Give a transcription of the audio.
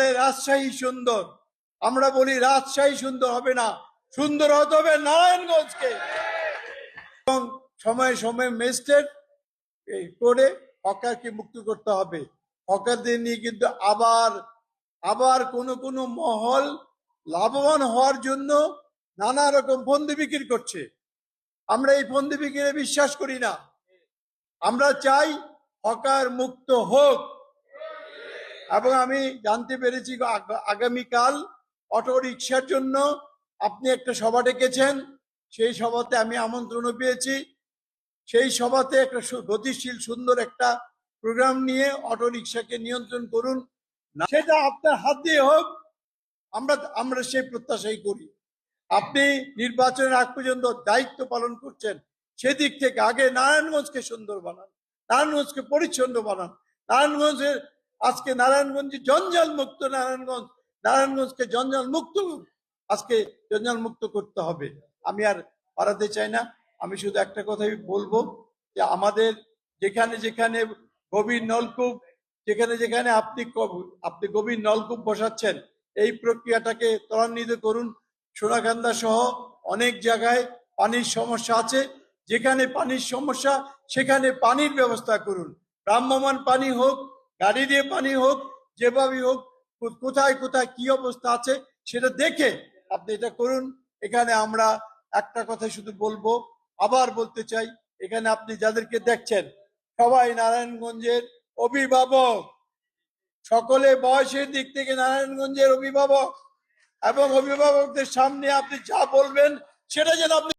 বলে রাজশাহী সুন্দর, আমরা বলি রাজশাহী সুন্দর হবে না, সুন্দর হতে হবে নারায়ণগঞ্জকে। এবং সময়ে সময়ে ম্যাজিস্ট্রেট করে হকারকে মুক্ত করতে হবে। হকারদের নিয়ে কিন্তু আবার কোন মহল লাভবান হওয়ার জন্য নানা রকম ফন্দি বিক্রি করছে। আমরা এই ফন্দি বিক্রি বিশ্বাস করি না। আমরা চাই হকার মুক্ত হোক। এবং আমি জানতে পেরেছি আগামীকাল অটো রিক্সার জন্য আপনি একটা সভা ডেকেছেন, সেই সভাতে আমি আমন্ত্রণও পেয়েছি। সেই সভাতে একটা গতিশীল সুন্দর একটা প্রোগ্রাম নিয়ে অটো রিক্সাকে নিয়ন্ত্রণ করুন, সেটা আপনার হাত দিয়ে হোক, আমরা সেই প্রত্যাশাই করি। আপনি নির্বাচনের আগ পর্যন্ত দায়িত্ব পালন করছেন, সেদিক থেকে আগে নারায়ণগঞ্জকে সুন্দর বানান, নারায়ণগঞ্জকে পরিচ্ছন্ন বানান। নারায়ণগঞ্জের আজকে নারায়ণগঞ্জে জঞ্জাল মুক্ত, নারায়ণগঞ্জকে জঞ্জাল মুক্ত, আজকে জঞ্জাল মুক্ত করতে হবে। আমি আর বাড়াতে চাই না, আমি শুধু একটা কথাই বলবো যে আমাদের যেখানে যেখানে গভীর নলকূপ, যেখানে যেখানে আপনি গভীর নলকূপ বসাচ্ছেন, এই প্রক্রিয়াটাকে ত্বরান্বিত করুন। সোনাকান্দা সহ অনেক জায়গায় পানির সমস্যা আছে, যেখানে পানির সমস্যা সেখানে পানির ব্যবস্থা করুন। ভ্রাম্যমান পানি হোক, গাড়ি দিয়ে পানি হোক, যেভাবে হোক, কোথায় কোথায় কি অবস্থা আছে সেটা দেখে আপনি এটা করুন। এখানে আমরা একটা কথা শুধু বলবো, আবার বলতে চাই, এখানে আপনি যাদেরকে দেখছেন সবাই নারায়ণগঞ্জের অভিভাবক, সকলে বয়সের দিক থেকে নারায়ণগঞ্জের অভিভাবক, এবং অভিভাবকদের সামনে আপনি যা বলবেন সেটা যেন আপনি